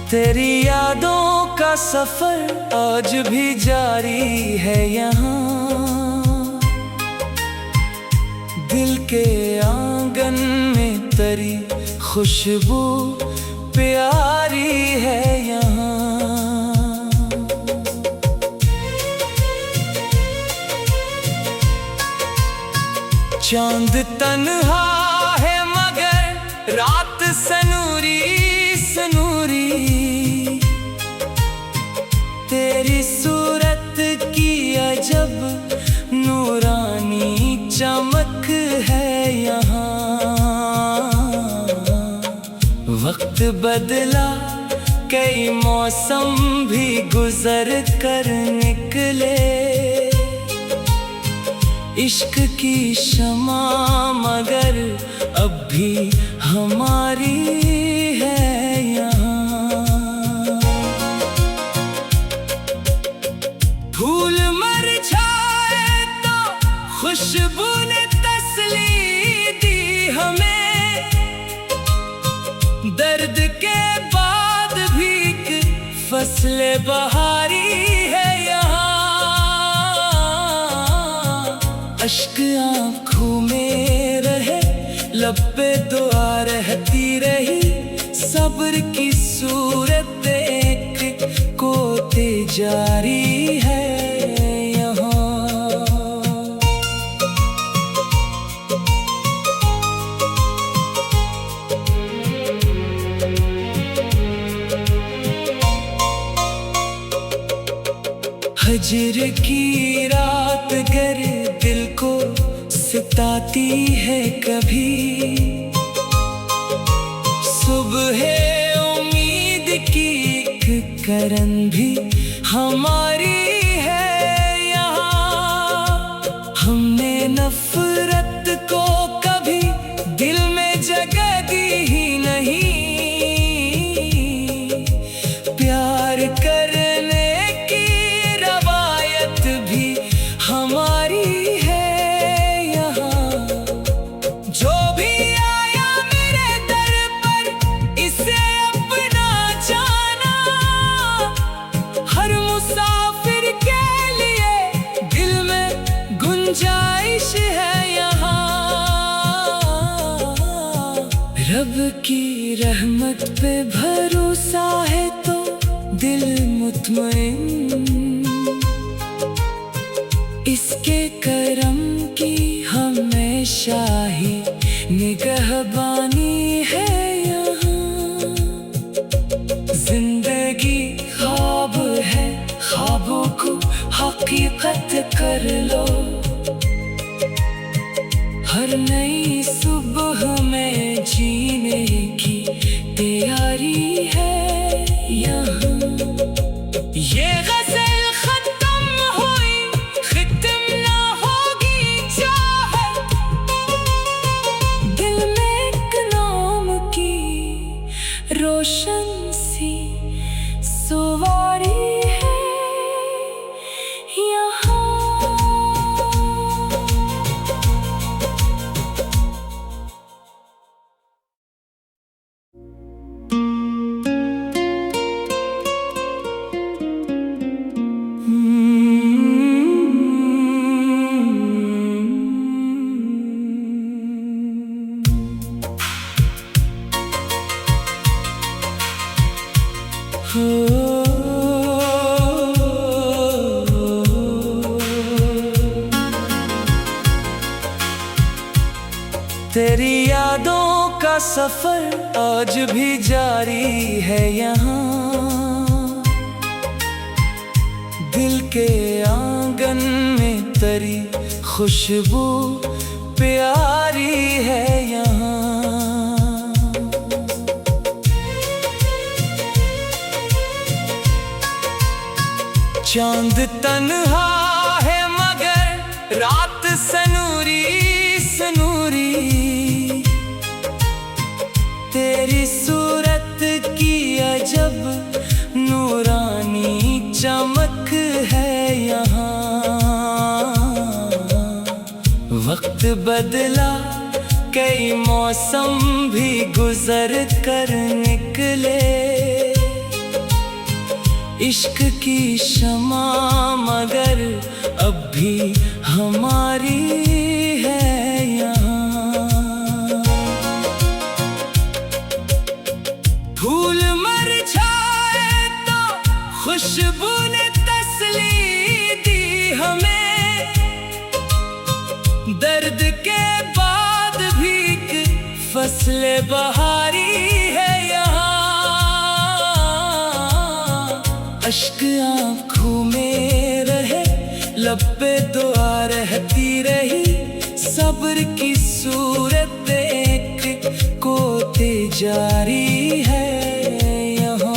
तेरी यादों का सफर आज भी जारी है यहाँ। दिल के आंगन में तेरी खुशबू प्यारी है यहाँ। चांद तन्हा है मगर रात सनूरी सनूरी। तेरी सूरत की अजब नूरानी चमक है यहाँ। वक्त बदला कई मौसम भी गुजर कर निकले। इश्क की शमा मगर अब भी हमारी है यहाँ। फूल मुरझाए तो खुशबू ने तसल्ली दी हमें। दर्द के बाद भी एक फसल बहारी है यहाँ। अश्क आँखों में रहे, लब पे दुआ रहती रही। सब्र की सूरत एक कोते जारी है यहाँ। हजर की रात गर दिल को सताती है कभी। सुबह उम्मीद की एक करन भी हमारी है यहाँ। हमने नफरत को कभी दिल में जगह दी ही नहीं। प्यार करने की रवायत भी हमारी है यहाँ। जो भी आया मेरे दर पर इसे अपना जाना। हर मुसाफिर के लिए दिल में गुंजाइश है यहाँ। रब की रहमत पे भरोसा है तो दिल मुतमइन। इसके करम की हमेशा ही निगहबानी है यहाँ। जिंदगी ख्वाब है, ख्वाबों को हकीकत कर लो। हर नई सुबह में जीने की तैयारी है यहाँ। ये गज़ल खत्म हुई, खत्म ना होगी चाहत। दिल में एक नाम की रोशन सी सवारी है यहाँ। तेरी यादों का सफर आज भी जारी है यहाँ। दिल के आंगन में तेरी खुशबू प्यारी है यहाँ। चांद तन्हा है मगर रात सनूरी सनूरी। तेरी सूरत की अजब नूरानी चमक है यहाँ। वक्त बदला, कई मौसम भी गुजर कर निकले। इश्क की शमा मगर अब भी हमारी है यहाँ। फूल मुरझाए तो खुशबू ने तसल्ली दी हमें, दर्द के बाद भी फसले बहारी है यहाँ। अश्क आँखों में रहे, लब पे दुआ रहती रही, सब्र की सूरत देख कोते जारी है यहाँ।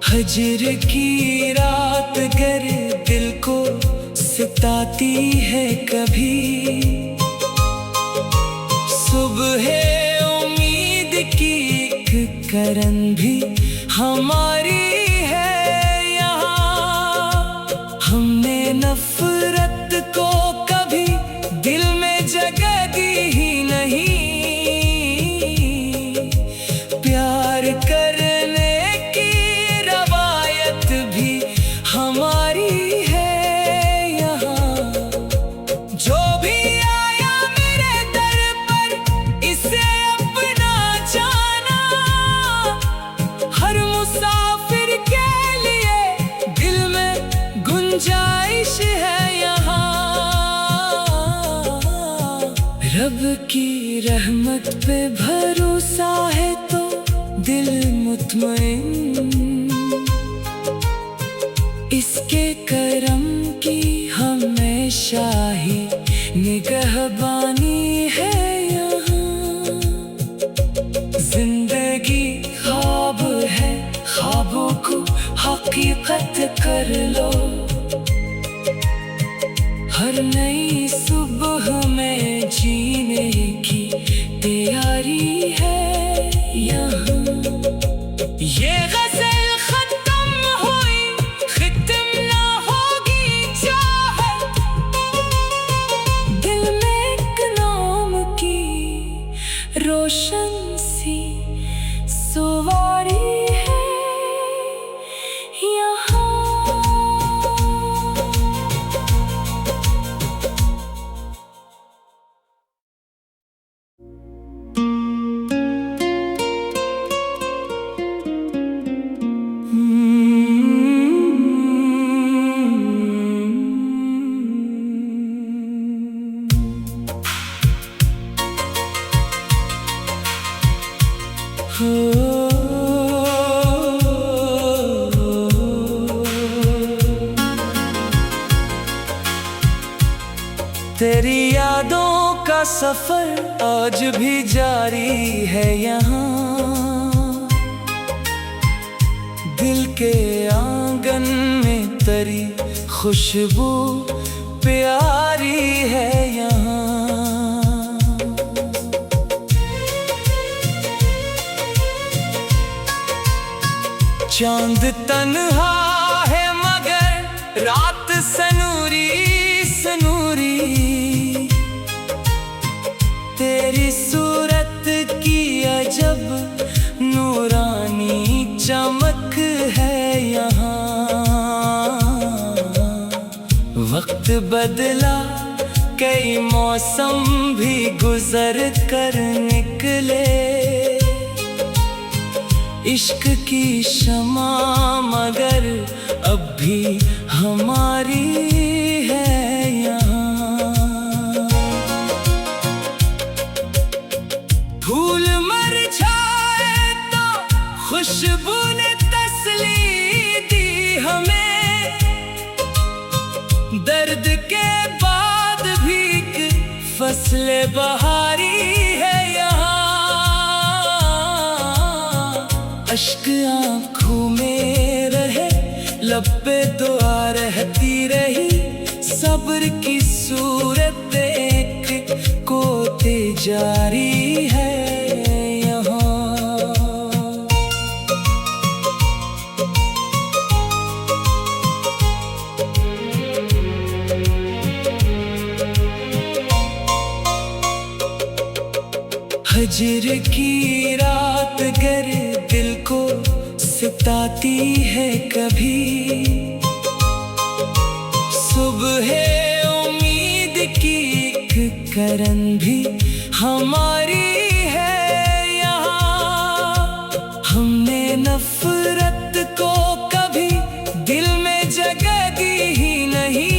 हजर की रात गर दिल को सताती है कभी, सुबह उम्मीद की एक करन भी हमारी है यहाँ। हमने नफरत को कभी दिल में जगह दी ही नहीं, प्यार करने हमारी है यहाँ। जो भी आया मेरे दर पर इसे अपना जाना, हर मुसाफिर के लिए दिल में गुंजाइश है यहाँ। रब की रहमत पे भरोसा है तो दिल मुतमईन, इसके करम की हमेशा ही निगहबानी है यहाँ। जिंदगी ख्वाब है, ख्वाबों को हकीकत कर लो, हर नई सुबह में जीने की तैयारी है यहाँ। ये गज़ल खत्म हुई, खत्म ना होगी चाहत, दिल में एक नाम की रोशन सी सवारी है यहाँ। तेरी यादों का सफर आज भी जारी है यहाँ। दिल के आंगन में तेरी खुशबू प्यारी है यहाँ। चांद तन्हा है मगर रात सनूरी सनूरी, तेरी सूरत की अजब नूरानी चमक है यहाँ। वक्त बदला, कई मौसम भी गुजर कर निकले। इश्क की शमा मगर अब भी हमारी है यहाँ। फूल मुरझाए तो खुशबू ने तसल्ली दी हमें, दर्द के बाद भी फसले बहारी है यहाँ। अश्क आँखों में रहे, लब पे दुआ रहती रही, सब्र की सूरत देख कोते जारी है यहाँ। हजर की रात गर दिल को सताती है कभी, सुबह उम्मीद की एक करन भी हमारी है यहाँ। हमने नफरत को कभी दिल में जगह दी ही नहीं,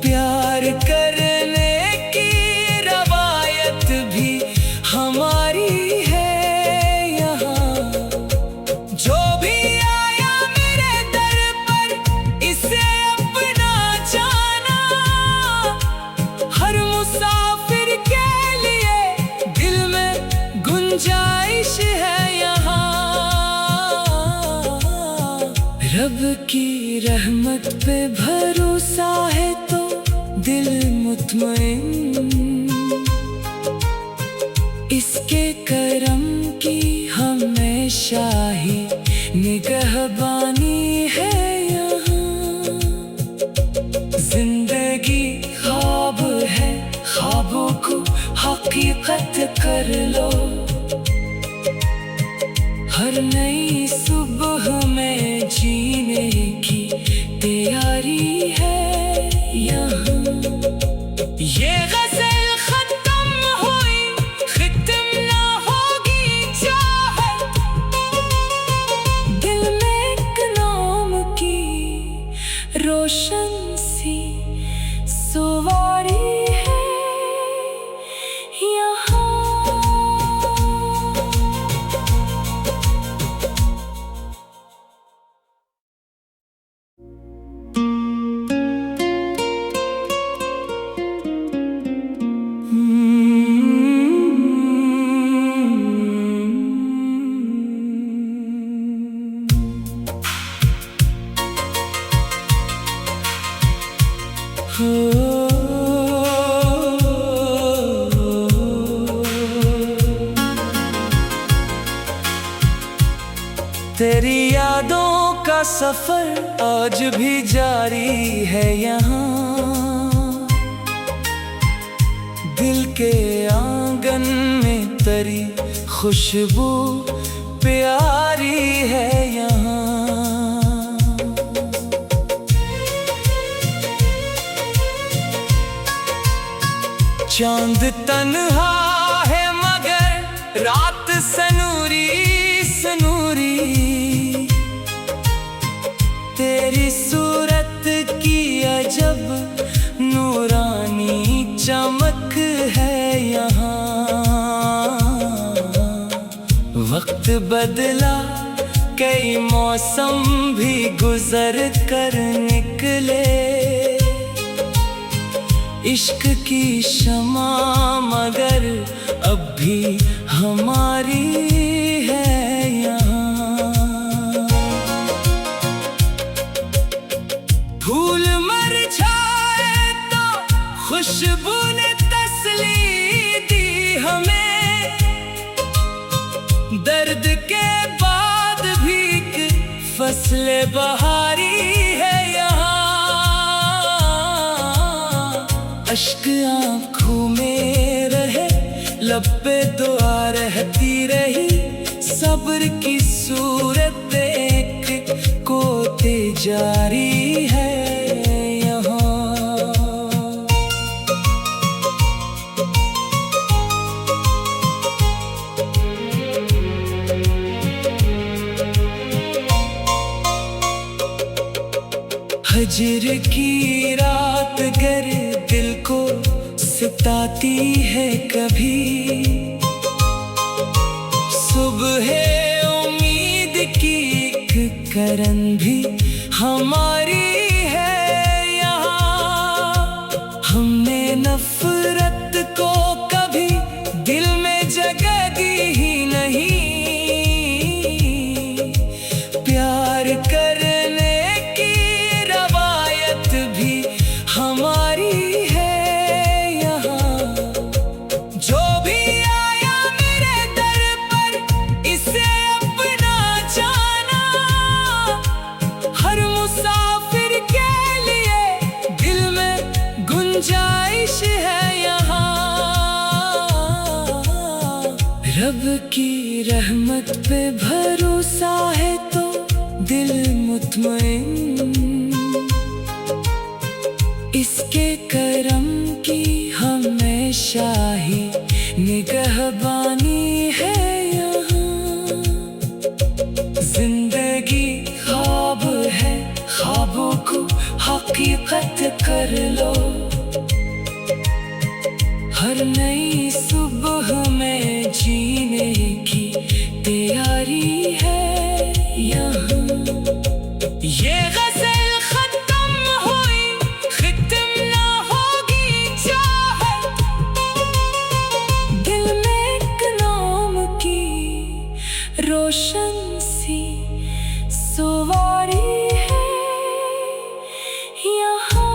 प्यार करने की रवायत भी हमारी है यहाँ। जो भी आया मेरे दर पर इसे अपना जाना, हर मुसाफिर के लिए दिल में गुंजाइश है यहाँ। रब की रहमत पे भरोसा है तो दिल मुतमईन, इसके करम की हमेशा ही निगहबानी है यहाँ। जिंदगी ख्वाब है, ख्वाबों को हकीकत कर लो, हर नई सुबह में जीने की तैयारी है यहाँ। ये गज़ल खत्म हुई, खत्म ना होगी चाहत, दिल में एक नाम की रोशन सी सवारी है यहाँ। तेरी यादों का सफर आज भी जारी है यहाँ। दिल के आंगन में तेरी खुशबू प्यारी है यहाँ। चांद तन्हा है मगर रात सनूरी सनूरी, तेरी सूरत की अजब नूरानी चमक है यहाँ। वक्त बदला, कई मौसम भी गुजर कर निकले, इश्क की शमा मगर अब भी हमारी है यहाँ। फूल मुरझाए तो खुशबू ने तसल्ली दी हमें, दर्द के बाद भी एक फसल बहारी है यहाँ। अश्क आँखों में रहे, लब पे दुआ रहती रही, सब्र की सूरत एक कोते जारी है यहाँ। हजर की रात गर दिल को सताती है कभी, सुबह उम्मीद की एक करन भी हमारी है यहाँ। हमने नफरत को कभी दिल में जगह दी ही नहीं, प्यार करने की रवायत भी हमारी है यहाँ। की रहमत पे भरोसा है तो दिल मुतमइन, इसके करम की हमेशा ही निगहबानी है यहाँ। जिंदगी ख्वाब है, ख्वाबों को हकीकत कर लो। हर नई सुबह में जीने की तैयारी है यहाँ। ये गज़ल खत्म हुई, खत्म ना होगी चाहत। दिल में एक नाम की रोशन सी सवारी है यहाँ।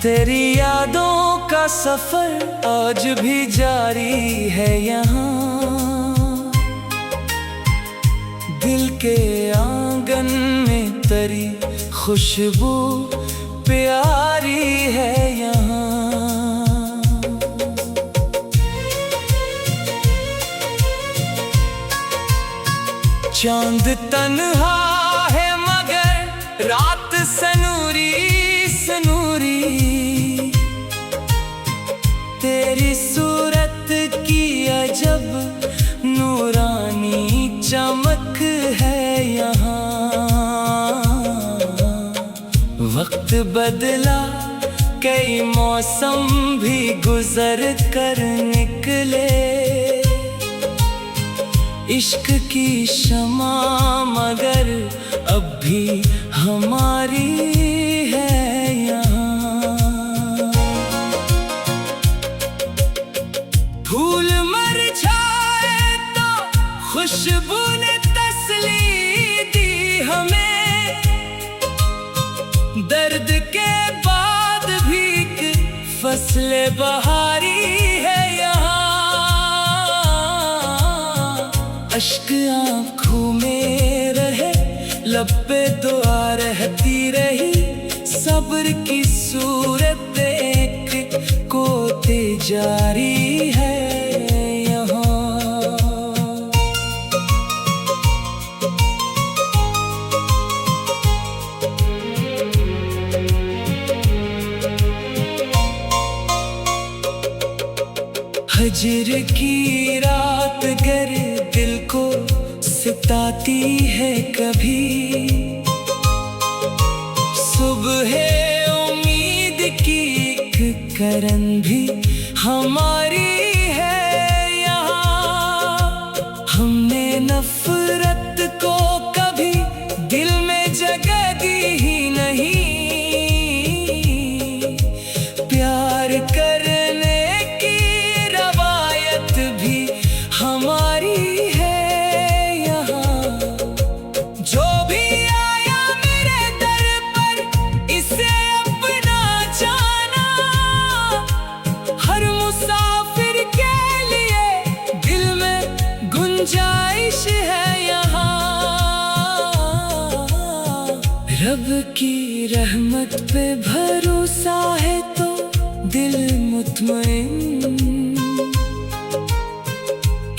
तेरी यादों का सफर आज भी जारी है यहाँ। दिल के आंगन में तेरी खुशबू प्यारी है यहाँ। चांद तन्हा है मगर रात सनूरी सनूरी। तेरी सूरत की अजब नूरानी चमक है यहाँ। वक्त बदला, कई मौसम भी गुजर कर निकले। इश्क की शमा मगर अब भी हमारी है यहाँ। फूल मुरझाए तो खुशबू ने तसल्ली दी हमें। दर्द के बाद भी एक फसल बहारी है यहाँ। अश्क आँखों में रहे, लब पे दुआ रहती रही। सब्र की सूरत एक कोते जारी है यहाँ। हजर की रात गर दिल को सताती है कभी। सुबह उम्मीद की एक करन भी हमारी है यहाँ। हमने नफरत को कभी दिल में जगह दी ही नहीं। प्यार करने की रवायत भी हमारी है यहाँ। जो भी आया मेरे दर पर इसे अपना जाना। हर मुसाफिर के लिए दिल में गुंजाइश है यहाँ। रब की रहमत पे भरोसा है तो दिल मुतमइन,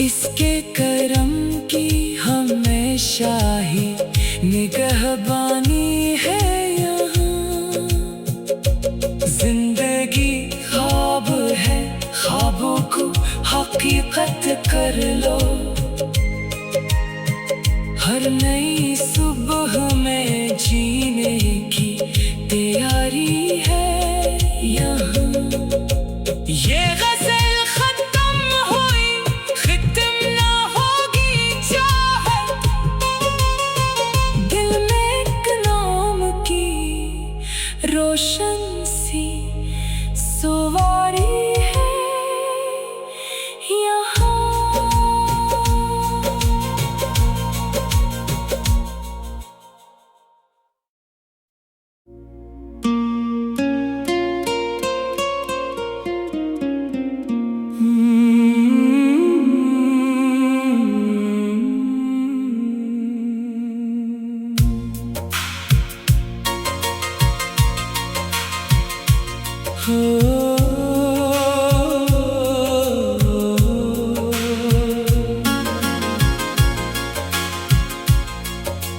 इसके करम की हमेशा ही निगहबानी है यहाँ। जिंदगी ख्वाब है, ख्वाबों को हकीकत कर लो। हर नई सुबह में जीने की तैयारी है यहाँ। ये गज़ल खत्म हुई, खत्म ना होगी चाहत। दिल में एक नाम की रोशन सी सवारी है।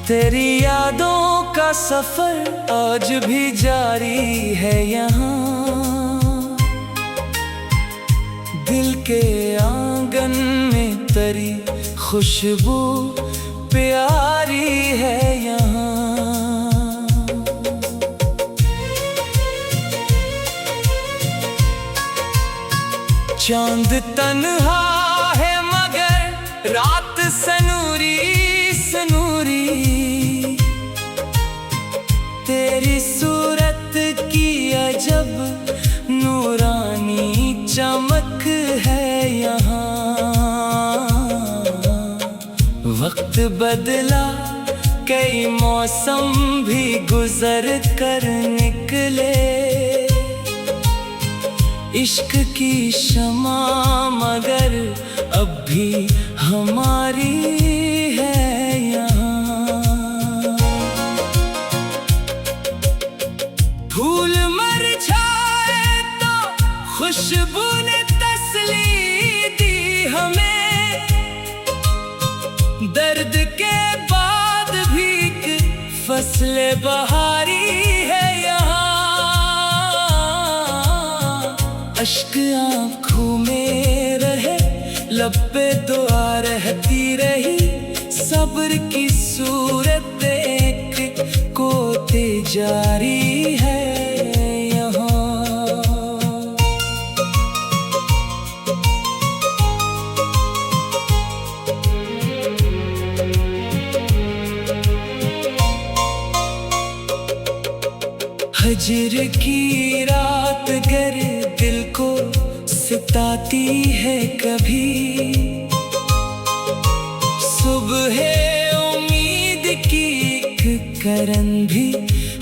तेरी यादों का सफर आज भी जारी है यहाँ, दिल के आंगन में तरी खुशबू प्यारी है यहाँ। चांद तन्हा है मगर रात सनूरी सनूरी, तेरी सूरत की अजब नूरानी चमक है यहाँ। वक्त बदला कई मौसम भी गुजर कर निकले, इश्क की शमा मगर अब भी हमारी है यहाँ। फूल मुरझाए तो खुशबू ने तसल्ली दी हमें, दर्द के बाद भी एक फसल बहारी है यहाँ। अश्क आँखों में रहे, लब पे दुआ रहती रही, सब्र की सूरत एक कोते जारी है यहाँ। हजर की रात गर दिल को सताती है कभी, सुबह उम्मीद की एक करन भी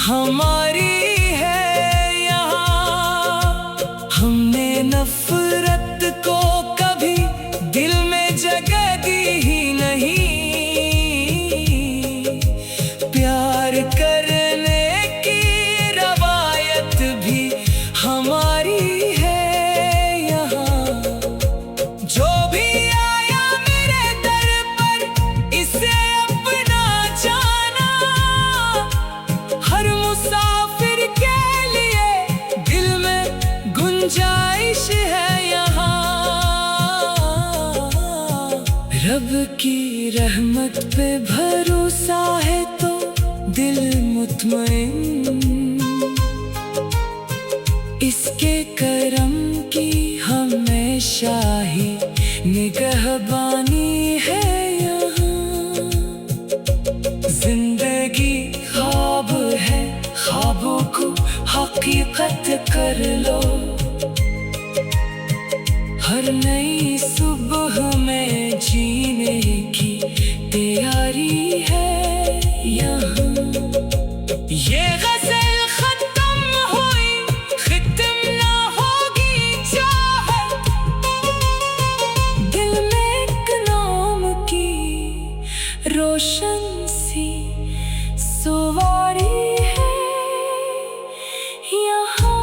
हमारी है यहाँ। हमने नफरत को कभी दिल में जगह दी ही नहीं, प्यार करने की रवायत भी हमारी है। जो भी आया मेरे दर पर इसे अपना जाना, हर मुसाफिर के लिए दिल में गुंजाइश है यहाँ। रब की रहमत पे भरोसा है तो दिल मुतमईन, इसके करम की हमेशा ही निगहबानी है यहाँ। जिंदगी ख्वाब है, ख्वाबों को हकीकत कर लो, हर नई सुबह में जीने की तैयारी है यहाँ। ये गज़ल खत्म हुई, खत्म ना होगी चाहत, दिल में एक नाम की रोशन सी सवारी है यहाँ।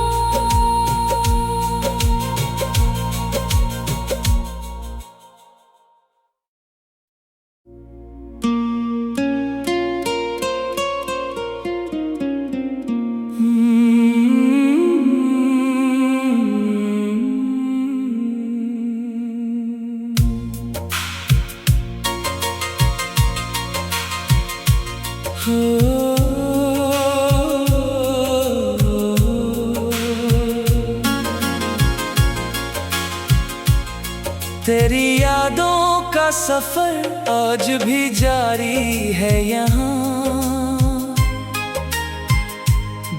तेरी यादों का सफर आज भी जारी है यहाँ,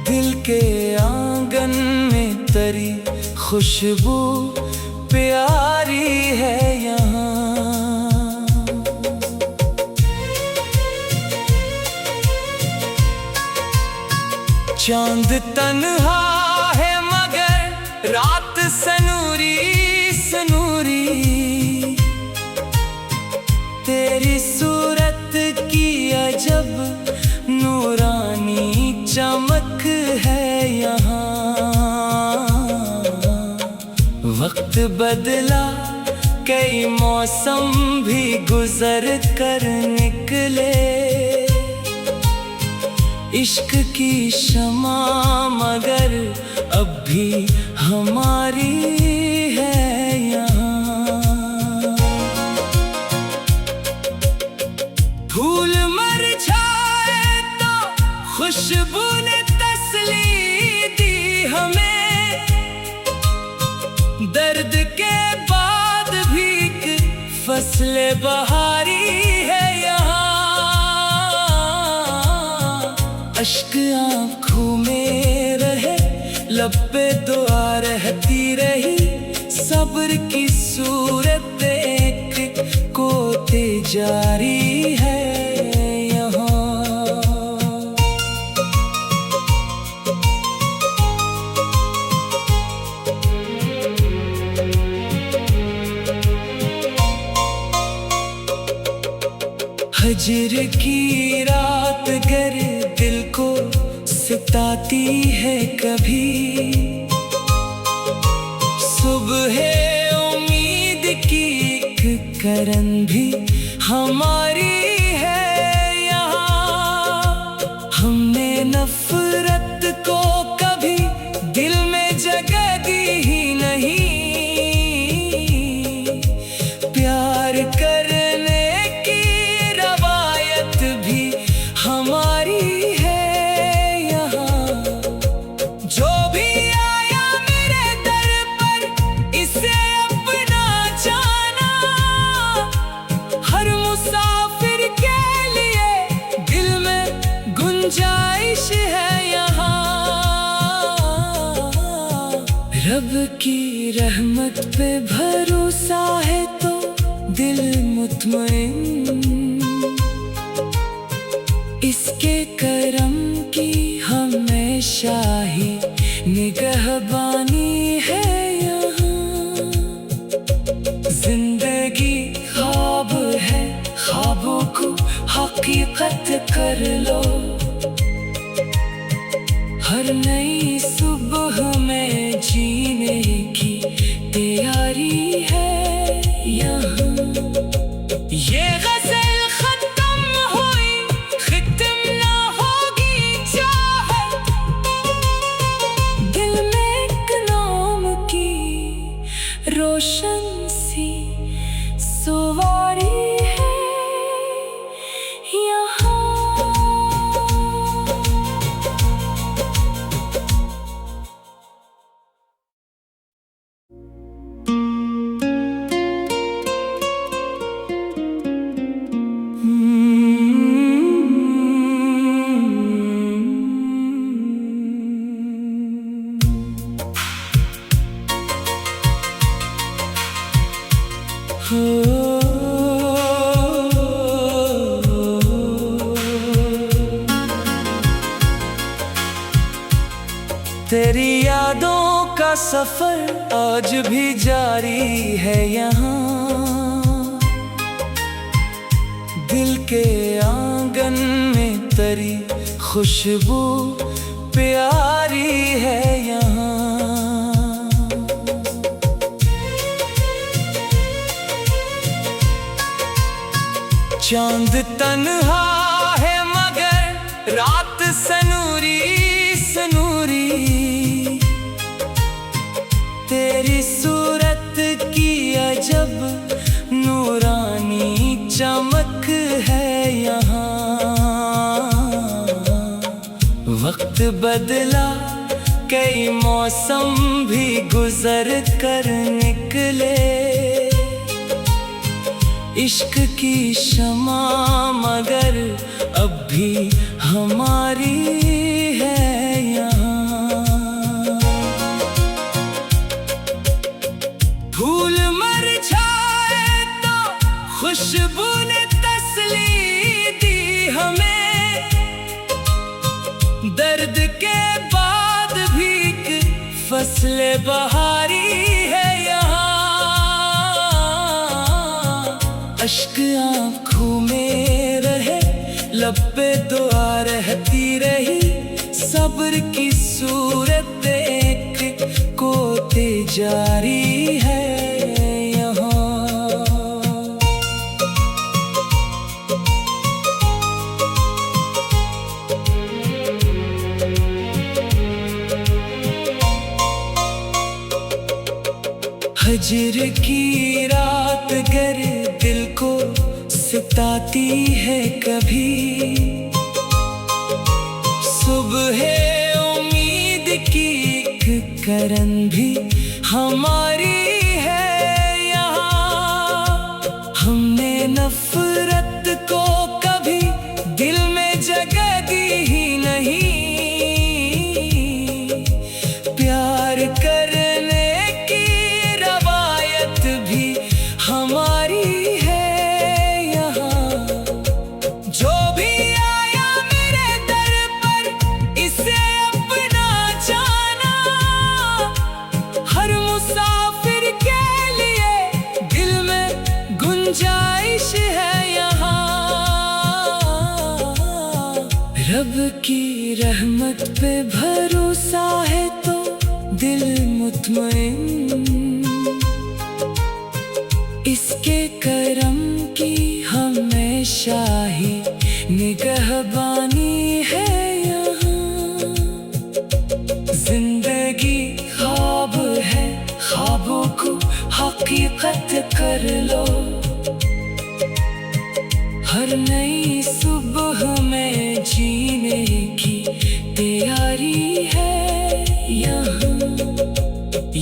दिल के आंगन में तरी खुशबू प्यारी है यहाँ। चांद तन्हा है मगर रात सनूरी सनूरी, तेरी सूरत की अजब नूरानी चमक है यहाँ। वक्त बदला, कई मौसम भी गुजर कर निकले। इश्क की शमा मगर अब भी हमारी है यहाँ। फूल मुरझाए तो खुशबू ने तसल्ली दी हमें, दर्द के बाद भी फसल बहारी है यहाँ। अश्क आँखों में रहे, लब पे दुआ रहती रही, सब्र की सूरत एक कोते जारी है यहाँ। हजर की रात गर दिल को सताती है कभी, सुबह उम्मीद की एक करन भी हमारी है यहाँ। हमने नफरत को कभी दिल में जगह दी ही नहीं, प्यार करने की रवायत भी हमारी है यहाँ। जो भी आया मेरे दर पर इसे अपना जाना, हर मुसाफिर के लिए दिल में गुंजाइश है यहाँ। रब की रहमत पे भरोसा है तो दिल मुतमइन, इसके करम की हमेशा ही निगहबानी है यहाँ। जिंदगी ख्वाब है, ख्वाबों को हकीकत कर लो, हर नई सुबह में जीने की तैयारी है यहाँ। ये गज़ल खत्म हुई, खत्म ना होगी चाहत, दिल में एक नाम की रोशन सी सवारी है यहाँ। तेरी यादों का सफर आज भी जारी है यहाँ। दिल के आंगन में तेरी खुशबू प्यारी है यहाँ। चांद तन्हा है मगर रात सनूरी सनूरी, तेरी सूरत की अजब नूरानी चमक है यहाँ। वक्त बदला, कई मौसम भी गुजर कर निकले। इश्क की शमा मगर अब भी हमारी है यहाँ। फूल मुरझाए तो खुशबू ने तसल्ली दी हमें, दर्द के बाद भी फसल बहारी है यहाँ। अश्क आँखों में रहे, लब पे दुआ रहती रही, सब्र की सूरत एक कोते जारी है यहाँ। हजर की रात गर दिल को सताती है कभी, सुबह उम्मीद की एक करन भी हमारी है यहाँ। हमने नफरत को कभी दिल में जगह दी ही नहीं, प्यार करने की रवायत भी हमारी है यहाँ। जो भी आया मेरे दर पर इसे अपना जाना, हर मुसाफिर के लिए दिल में गुंजाइश है यहाँ। रब की रहमत पे भरोसा है तो दिल मुतमइन, इसके करम की हमेशा ही निगहबानी है यहाँ। जिंदगी ख्वाब है, ख्वाबों को हकीकत कर लो, हर नई सुबह में जीने की तैयारी है यहाँ।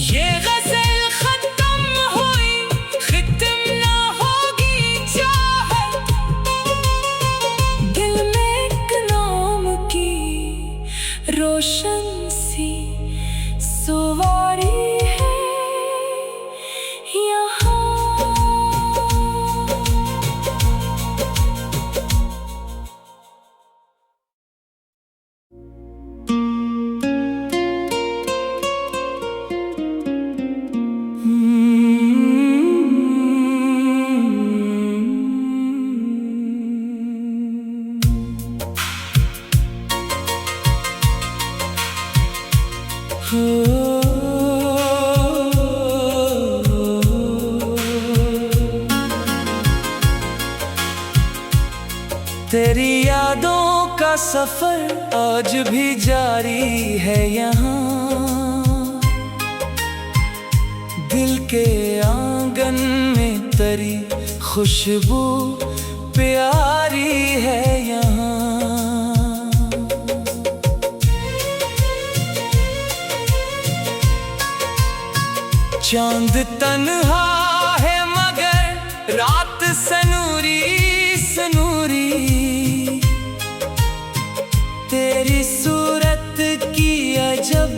ये गज़ल खत्म हुई, खत्म ना होगी चाहत, दिल में एक नाम की रोशन सी सवारी है यहाँ। तेरी यादों का सफर आज भी जारी है यहाँ। दिल के आंगन में तेरी खुशबू प्यारी है यहाँ। चांद तन्हा है मगर रात सनूरी सनूरी, तेरी सूरत की अजब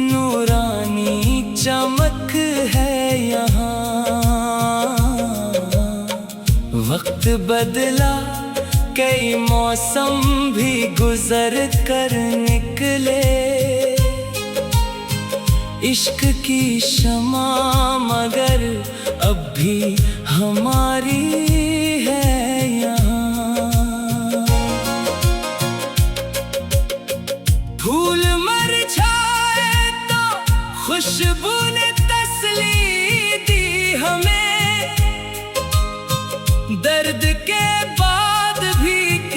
नूरानी चमक है यहाँ। वक्त बदला, कई मौसम भी गुजर कर निकले, इश्क की शमा मगर अब भी हमारी है यहाँ। फूल मर जाए तो खुशबू ने तसल्ली दी हमें, दर्द के बाद भी एक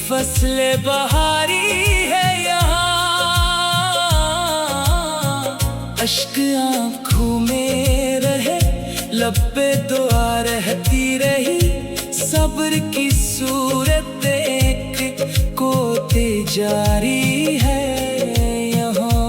फसल बहारी है यहाँ। अश्क आँखों में रहे, लब पे दुआ रहती रही, सब्र की सूरत एक कोते जारी है यहाँ।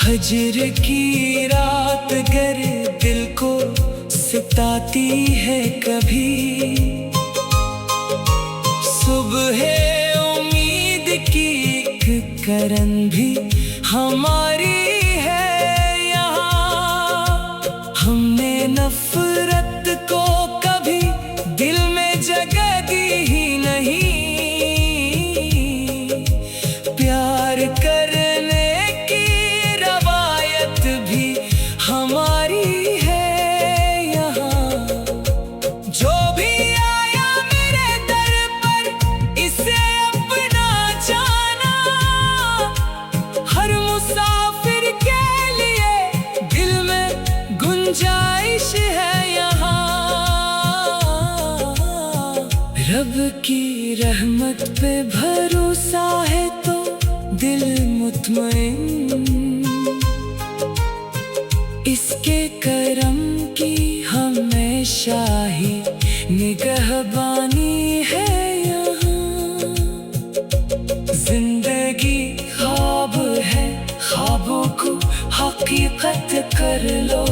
हजर की रात गर दिल को सताती है कभी, सुबह उम्मीद की एक करन भी हमारी है यहाँ। हमने नफरत को कभी दिल में जगह दी ही नहीं, प्यार करने की रवायत भी हमारी है यहाँ। रब की रहमत पे भरोसा है तो दिल मुतमईन, इसके करम की हमेशा ही निगहबानी है यहाँ। जिंदगी ख्वाब है, ख्वाबों को हकीकत कर लो।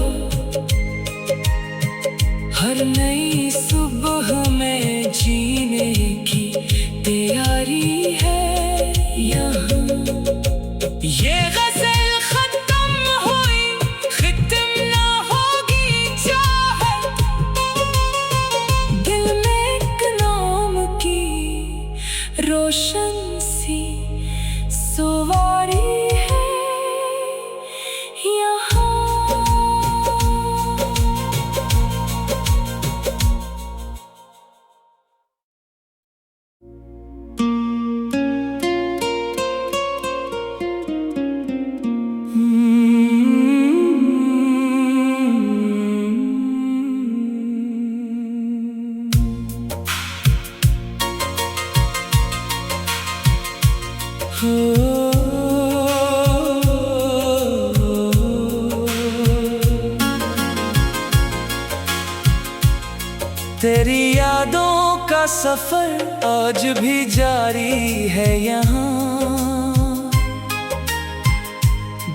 हर नई सुबह में जीने की तैयारी है यहाँ। ये गज़ल खत्म हुई, खत्म ना होगी चाहत। दिल में एक नाम की रोशन सी सवारी है यहाँ। तेरी यादों का सफर आज भी जारी है यहाँ।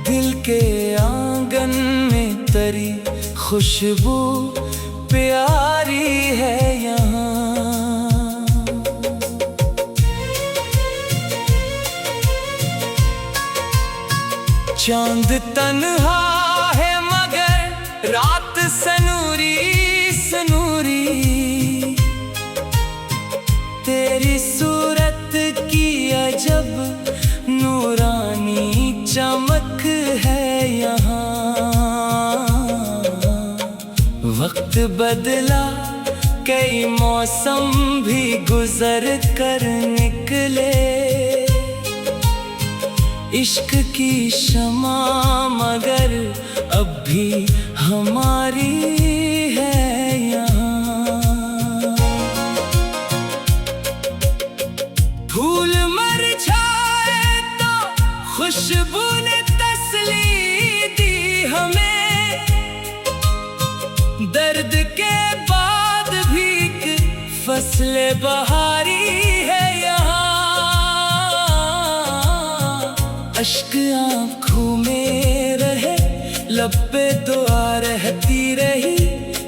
दिल के आंगन में तेरी खुशबू प्यारी है यहाँ। चांद तन्हा है मगर रात सनूरी सनूरी। तेरी सूरत की अजब नूरानी चमक है यहाँ। वक्त बदला, कई मौसम भी गुजर कर निकले। इश्क की शमा मगर अब भी हमारी है यहाँ। फूल मुरझाए तो खुशबू ने तसल्ली दी हमें। दर्द के बाद भी एक फसल बहारी है यहाँ। अश्क आँखों में रहे, लब पे दुआ रहती रही।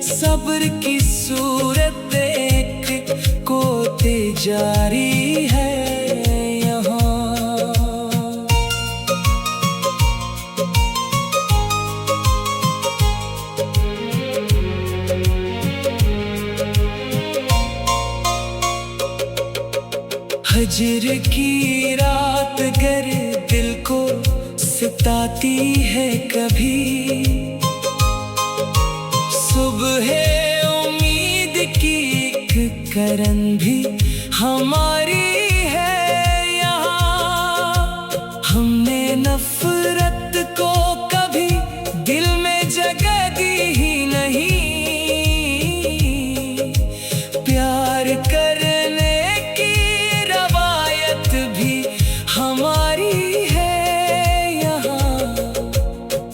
सब्र की सूरत एक कोते जारी है यहाँ। हजर की रात गर दिल को सताती है कभी। सुबह उम्मीद की एक करन भी हमारी है यहाँ। हमने नफरत को कभी दिल में जगह दी ही नहीं। प्यार करने की रवायत भी हमारी है यहाँ।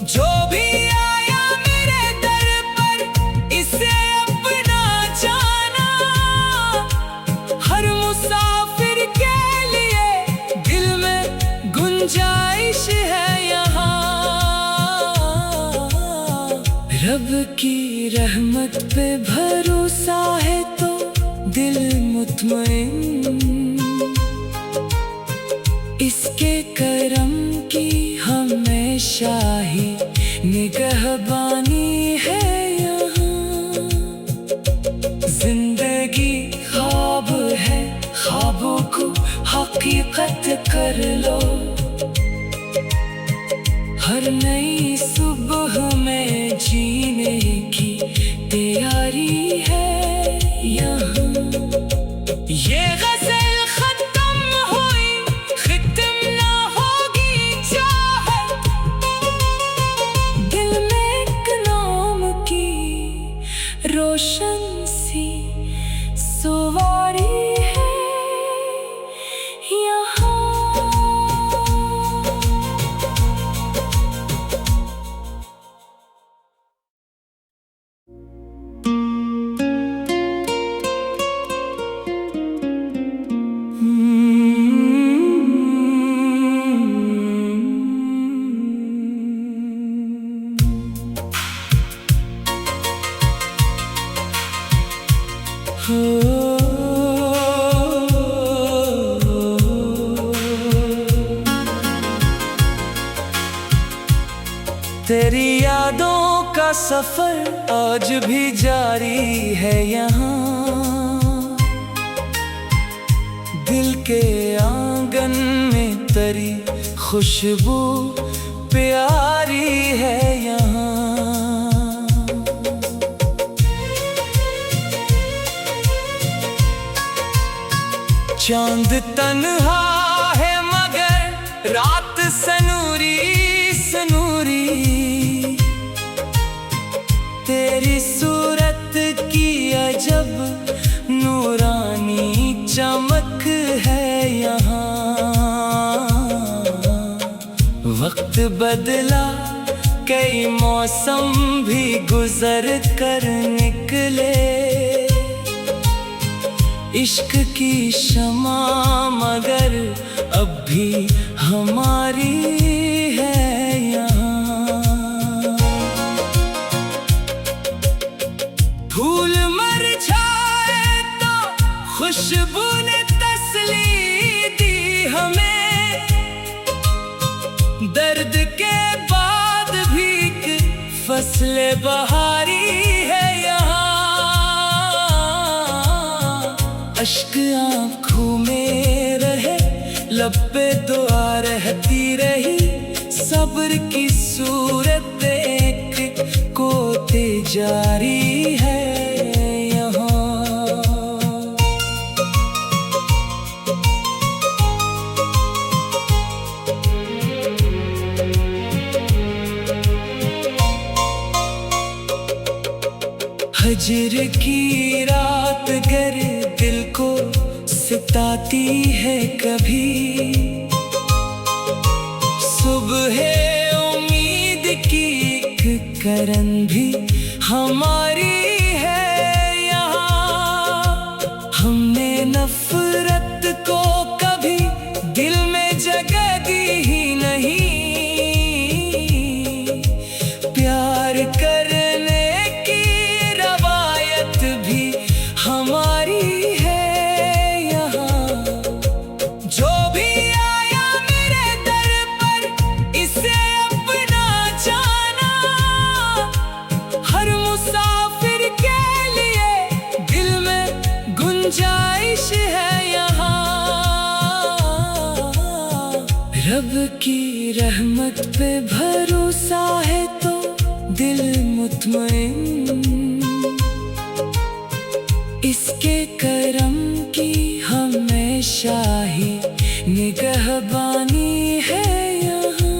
जो भी आया मेरे दर पर इसे अपना जाना। हर मुसाफिर के लिए दिल में गुंजाइश है यहाँ। रब की रहमत पे भरोसा है तो दिल मुतमईन, इसके करम की हमेशा ही निगहबानी है यहाँ। जिंदगी ख्वाब है, ख्वाबों को हकीकत कर लो। हर नई सुबह में जीने की तैयारी है यहाँ। ये गज़ल खत्म हुई, खत्म ना होगी चाहत। दिल में एक नाम की रोशन सी सवारी तेरी यादों का सफर आज भी जारी है यहाँ। दिल के आंगन में तेरी खुशबू प्यारी है यहाँ। चांद तन्हा है मगर रात सनूरी सनूरी। तेरी सूरत की अजब नूरानी चमक है यहाँ। वक्त बदला कई मौसम भी गुजर कर निकले। इश्क की शमा मगर अब भी हमारी है यहाँ। फूल मुरझाए तो खुशबू ने तसल्ली दी हमें। दर्द के बाद भी एक फसल बहारी है यहाँ। अश्क आँखों में रहे, लब पे दुआ रहती रही। सब्र की सूरत एक कोते जारी है यहाँ। हजर की रात गर दिल को सताती है कभी। सुबह उम्मीद की एक करन भी हमारी है यहाँ। हमने नफरत को कभी दिल में जगह दी ही नहीं। प्यार करने की रवायत भी हमारी है यहाँ। जो भी आया मेरे दर पर इसे अपना जाना। हर मुसाफिर के लिए दिल में गुंजाइश है यहाँ। रब की रहमत पे भरोसा है तो दिल मुतमइन। इसके करम की हमेशा ही निगहबानी है यहाँ।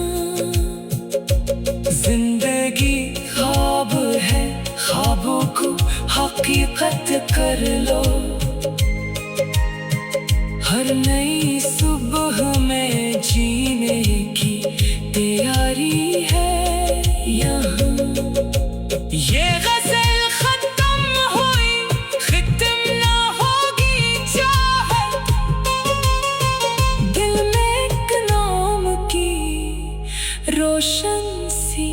जिंदगी ख्वाब है, ख्वाबों को हकीकत कर लो। हर नई सुबह में जीने की तैयारी है यहाँ। ये गज़ल खत्म हुई, खत्म ना होगी चाहत। दिल में एक नाम की रोशन सी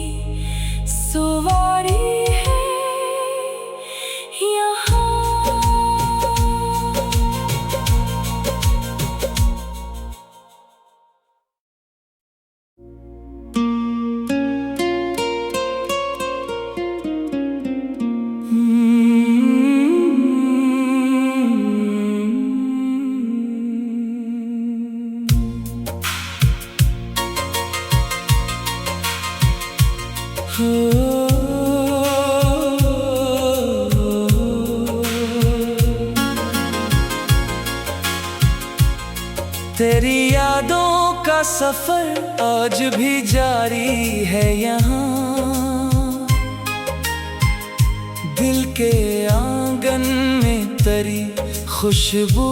सवारी है यहाँ। तेरी यादों का सफर आज भी जारी है यहाँ। दिल के आंगन में तेरी खुशबू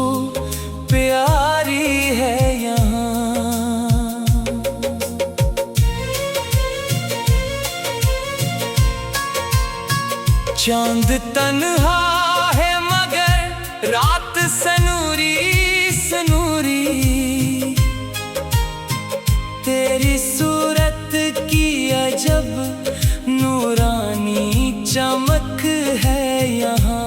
प्यारी है यहाँ। चांद तन्हा है मगर रात सनूरी सनूरी। तेरी सूरत की अजब नूरानी चमक है यहाँ।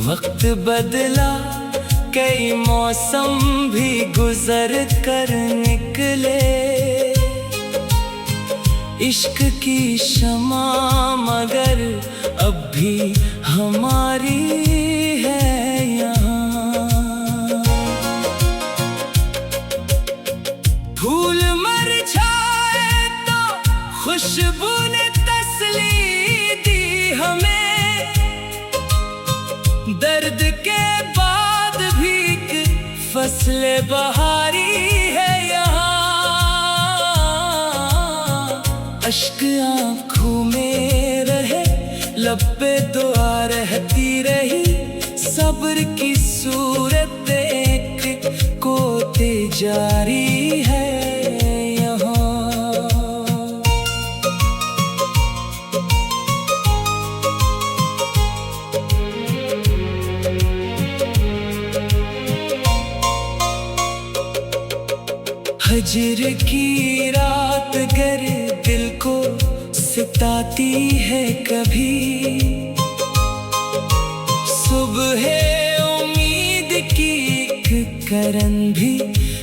वक्त बदला कई मौसम भी गुजर कर निकले। इश्क की शमा मगर अब भी हमारी है यहाँ। फूल मुरझाए तो खुशबू ने तसल्ली दी हमें, दर्द के बाद भी फसल बहारी है यहाँ। अश्क आँखों में रहे, लब पे दुआ रहती रही, सब्र की सूरत देख कोते जारी है यहाँ। हजर की रात गर दिल को सताती है कभी, सुबह उम्मीद की एक करन भी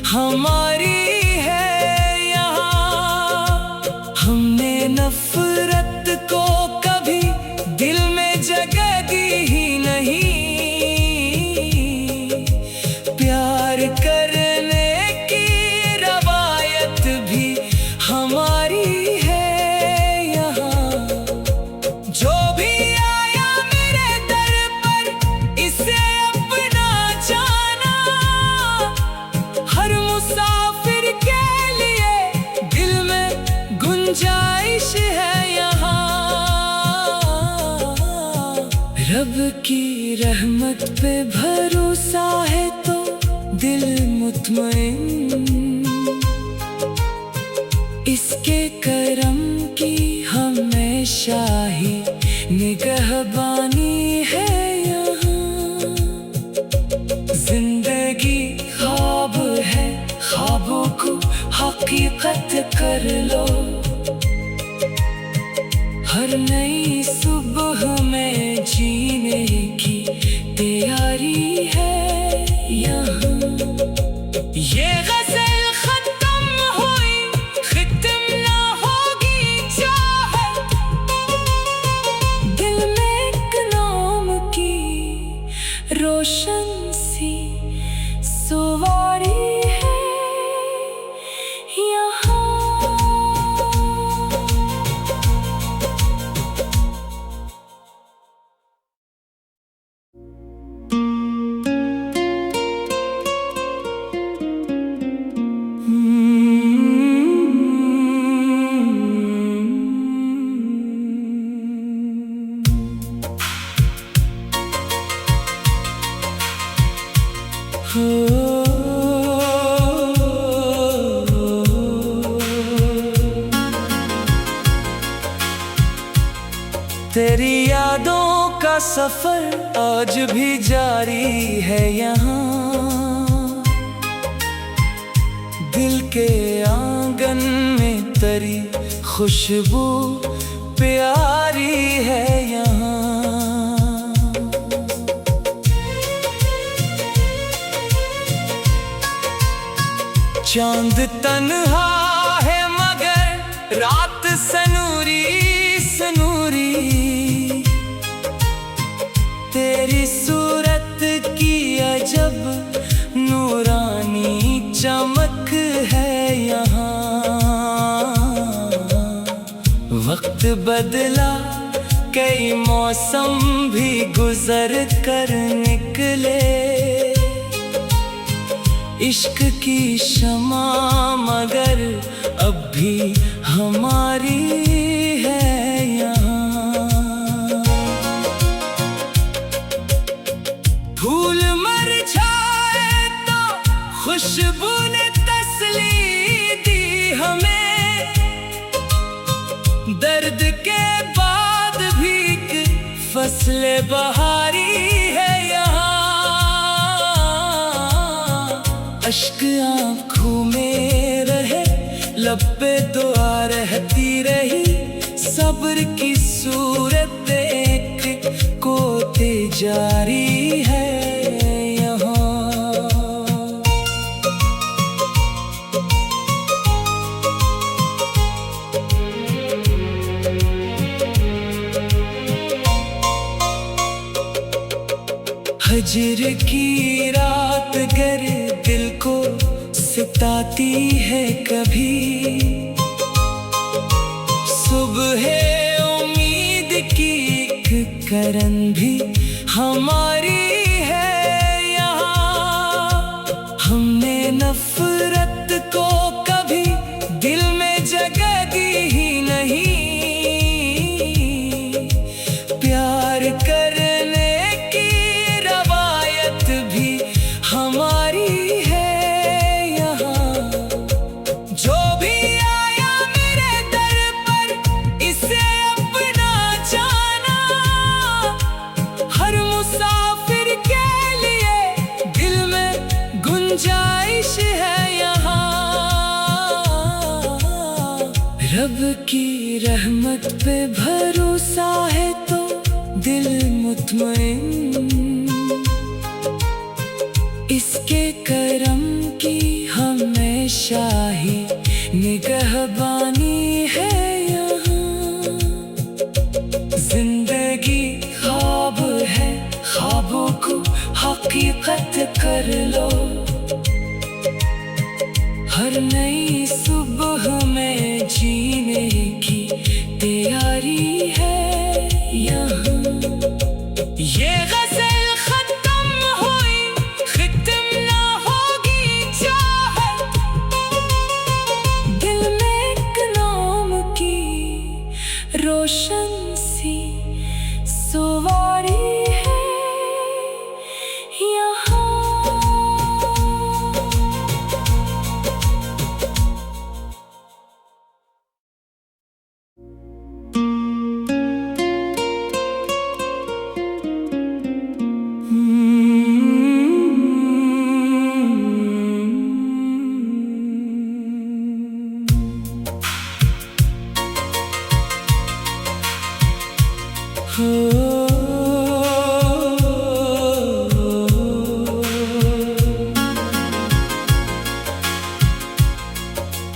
हमारी है यहाँ। हमने नफरत को कभी दिल में जगह दी ही नहीं, प्यार करने की रवायत भी हमारी है यहाँ। जो भी आया मेरे दर पर इसे अपना जाना, हर मुसाफिर के लिए दिल में गुंजाइश है यहाँ। रब की रहमत पे भरोसा है तो दिल मुतमईन, इसके करम की हमेशा ही निगहबानी है यहाँ। जिंदगी ख्वाब है, ख्वाबों को हकीकत कर लो, हर नई सुबह में जीने की तैयारी है यहाँ। ये गज़ल खत्म हुई, खत्म ना होगी चाहत, दिल में एक नाम की रोशन सी सवारी है यहाँ। तेरी यादों का सफर आज भी जारी है यहाँ। दिल के आंगन में तेरी खुशबू प्यारी है यहाँ। चांद तन्हा है मगर रात सनूरी सनूरी, तेरी सूरत की अजब नूरानी चमक है यहाँ। वक्त बदला, कई मौसम भी गुजर कर निकले, इश्क की शमा मगर अब भी हमारी है यहाँ। फूल मुरझाए तो खुशबू ने तसल्ली दी हमें, दर्द के बाद भी फसल बहारी है यहाँ। अश्क आँखों में रहे, लब पे दुआ रहती रही, सब्र की सूरत देख कोते जारी है यहाँ। हजर की रात गर दिल को सताती है कभी, सुबह उम्मीद की एक करन भी हमारी है यहाँ। हमने नफरत को कभी दिल में जगह दी ही नहीं, प्यार करने की रवायत भी हमारी है यहाँ। जो भी आया मेरे दर पर इसे अपना जाना, हर मुसाफिर के लिए दिल में गुंजाइश है यहाँ। रब की रहमत पे भरोसा है तो दिल मुतमइन, इसके करम की हमेशा ही निगहबानी है यहाँ। जिंदगी ख्वाब है, ख्वाबों को हकीकत कर लो, हर नई सुबह में जीने की तैयारी है यहाँ। ये गज़ल खत्म हुई, खत्म ना होगी चाहत, दिल में एक नाम की रोशन सी सवारी है यहाँ।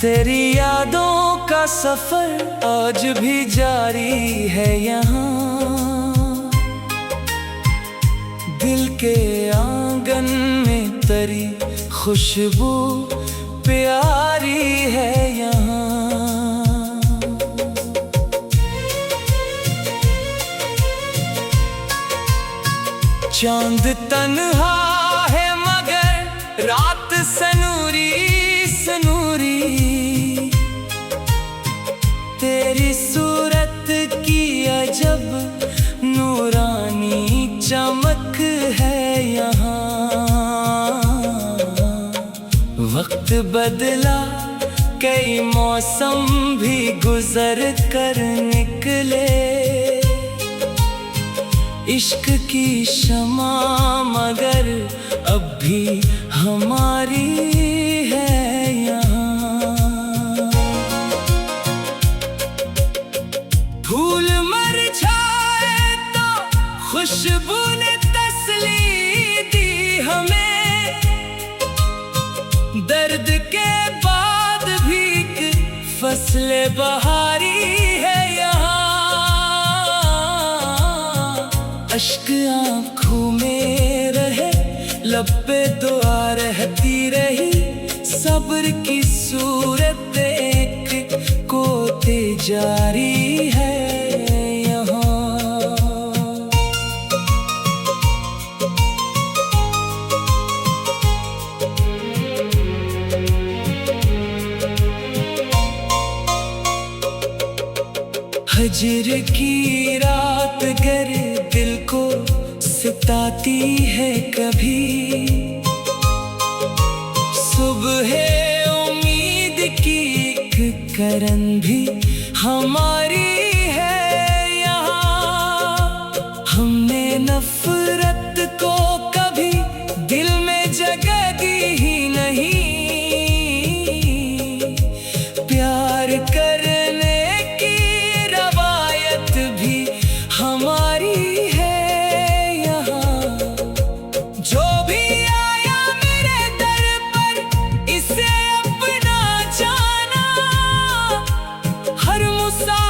तेरी यादों का सफर आज भी जारी है यहाँ। दिल के आंगन में तेरी खुशबू प्यारी है यहाँ। चांद तन्हा है मगर रात सनूरी सनूरी, तेरी सूरत की अजब नूरानी चमक है यहाँ। वक्त बदला, कई मौसम भी गुजर कर निकले, इश्क की शमा मगर अब भी हमारी है यहाँ। फूल मुरझाए तो खुशबू ने तसल्ली दी हमें, दर्द के बाद भी एक फसल बहारी है यहाँ। अश्क आँखों में रहे, लब पे दुआ रहती रही, सब्र की सूरत एक कोते जारी है यहाँ। हजर की रात गर दिल को सताती है कभी, सुबह उम्मीद की एक करन भी हमारी है यहाँ। हमने नफरत को कभी दिल में जगह दी ही नहीं, प्यार करने की रवायत भी हमारी है यहाँ। जो भी आया मेरे दर पर इसे अपना जाना, हर मुसाफिर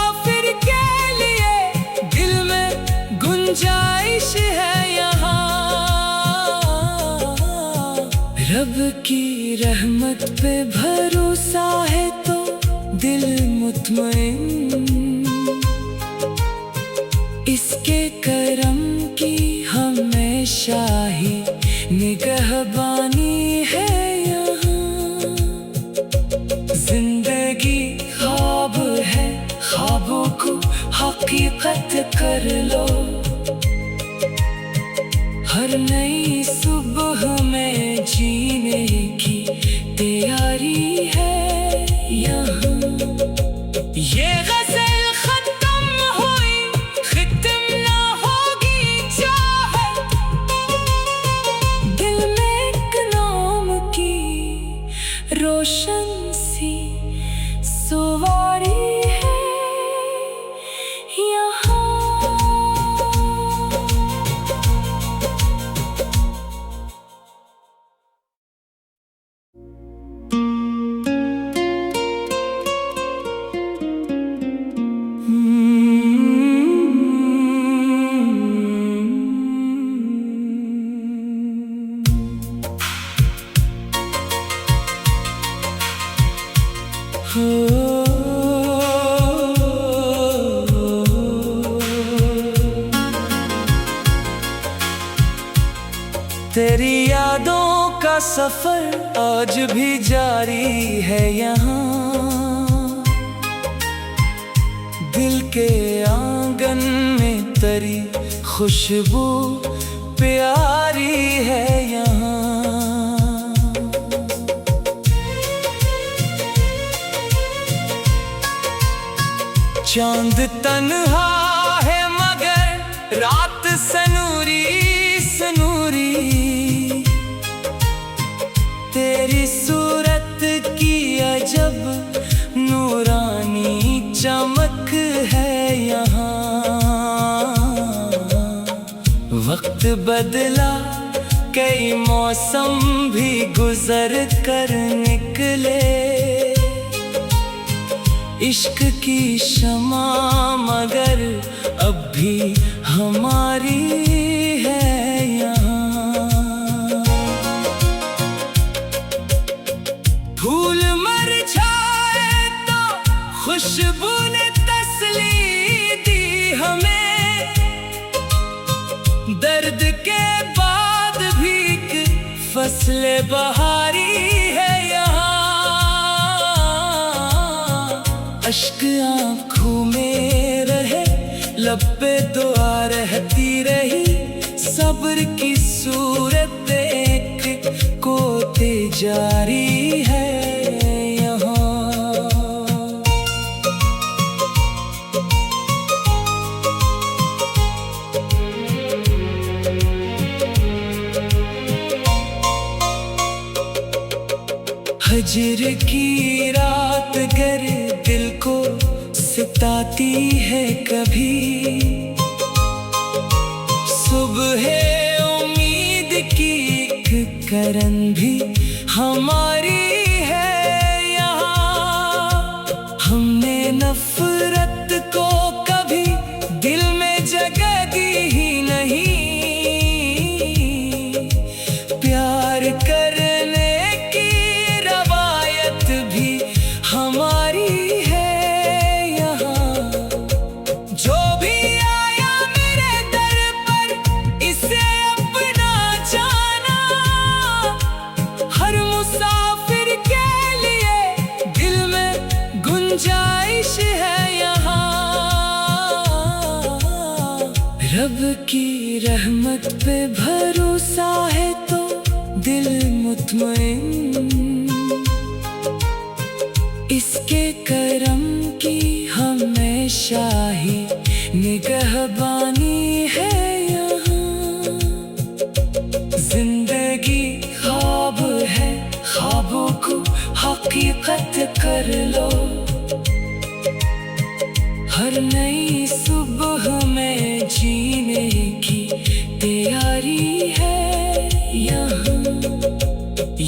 रब की रहमत पे भरोसा है तो दिल मुतमइन, इसके करम की हमेशा ही निगहबानी है यहाँ। जिंदगी ख्वाब है, ख्वाबों को हकीकत कर लो। हर नई सुबह में जीने की तैयारी है यहाँ। ये गज़ल खत्म हुई, खत्म ना होगी चाहत। दिल में एक नाम की रोशन सी सवारी है यहाँ। तेरी यादों का सफर आज भी जारी है यहाँ। दिल के आंगन में तेरी खुशबू प्यारी है यहाँ। चांद तन्हा है मगर रात सनूरी सनूरी। तेरी सूरत की अजब नूरानी चमक है यहाँ। वक्त बदला, कई मौसम भी गुजर कर निकले। इश्क की शमा मगर अब भी हमारी है यहाँ। फूल मुरझाए तो खुशबू ने तसल्ली दी हमें। दर्द के बाद भी एक फसल बहारी है यहाँ। अश्क आँखों में रहे, लब पे दुआ रहती रही। सब्र की सूरत एक कोते जारी है यहाँ। हजर की रात गर दिल को सताती है कभी। सुबह उम्मीद की एक करन भी हमारी है यहाँ। हमने नफरत को कभी दिल में जगह दी ही नहीं। प्यार करने की रवायत भी हमारी है। जो भी आया मेरे दर पर इसे अपना जाना। हर मुसाफिर के लिए दिल में गुंजाइश है यहाँ। रब की रहमत पे भरोसा है तो दिल मुतमइन, इसके करम की हमेशा ही निगहबानी है यहाँ। जिंदगी ख्वाब है, ख्वाबों को हकीकत कर लो। हर नई सुबह में जीने की तैयारी है यहाँ।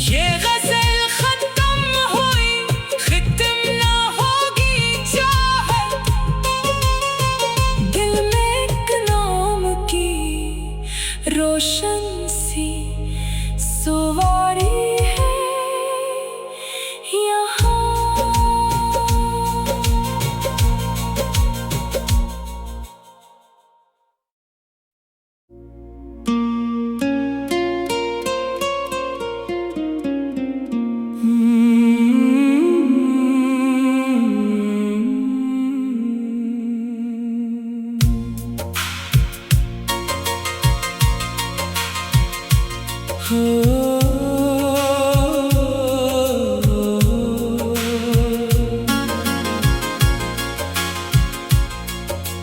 ये गज़ल खत्म हुई, खत्म ना होगी चाहत। दिल में एक नाम की रोशन सी सवारी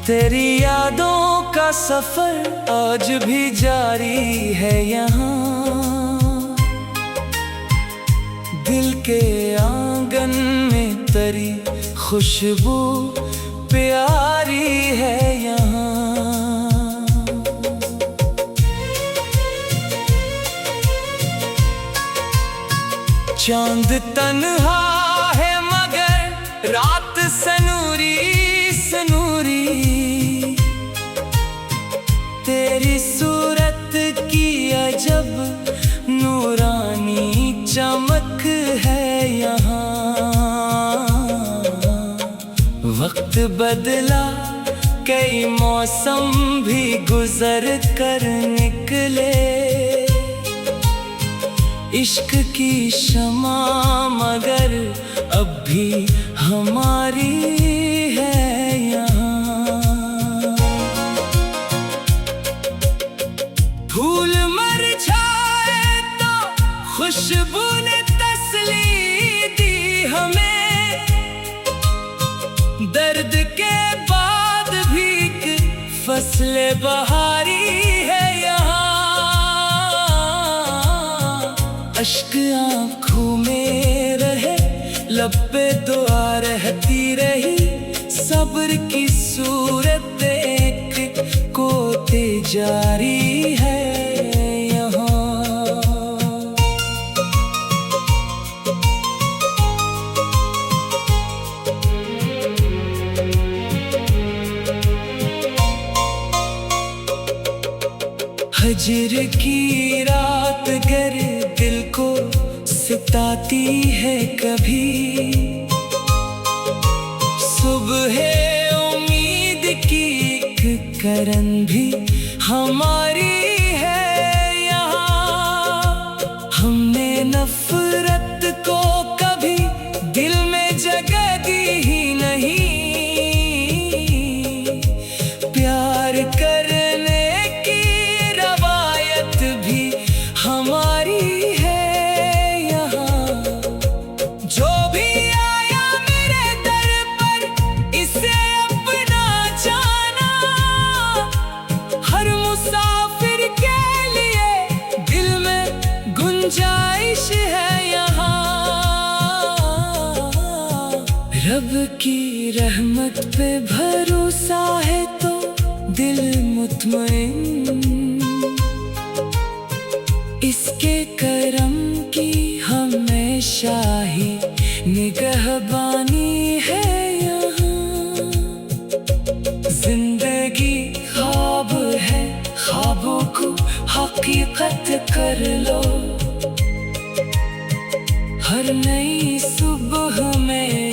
तेरी यादों का सफर आज भी जारी है यहाँ। दिल के आंगन में तेरी खुशबू प्यारी है यहाँ। चांद तन्हा है मगर रात सनूरी सनूरी, तेरी सूरत की अजब नूरानी चमक है यहाँ। वक्त बदला कई मौसम भी गुजर कर निकले, इश्क की शमा मगर अब भी हमारी है यहाँ। फूल मुरझाए तो खुशबू ने तसल्ली दी हमें, दर्द के बाद भी एक फसल बहारी है यहाँ। अश्क आँखों में रहे, लब पे दुआ रहती रही, सब्र की सूरत एक कोते जारी है यहाँ। हजर की रात गर दिल को सताती है कभी, सुबह उम्मीद की एक करन भी हमारी है यहाँ। हमने नफरत को कभी दिल में जगह दी ही नहीं, प्यार करने की रवायत भी हमारी है। जो भी आया मेरे दर पर इसे अपना जाना, हर मुसाफिर के लिए दिल में गुंजाइश है यहाँ। रब की रहमत पे भरोसा है तो दिल मुतमईन, इसके करम की हमेशा ही निगहबानी है यहाँ। जिंदगी ख्वाब है, ख्वाबों को हकीकत कर लो, हर नई सुबह में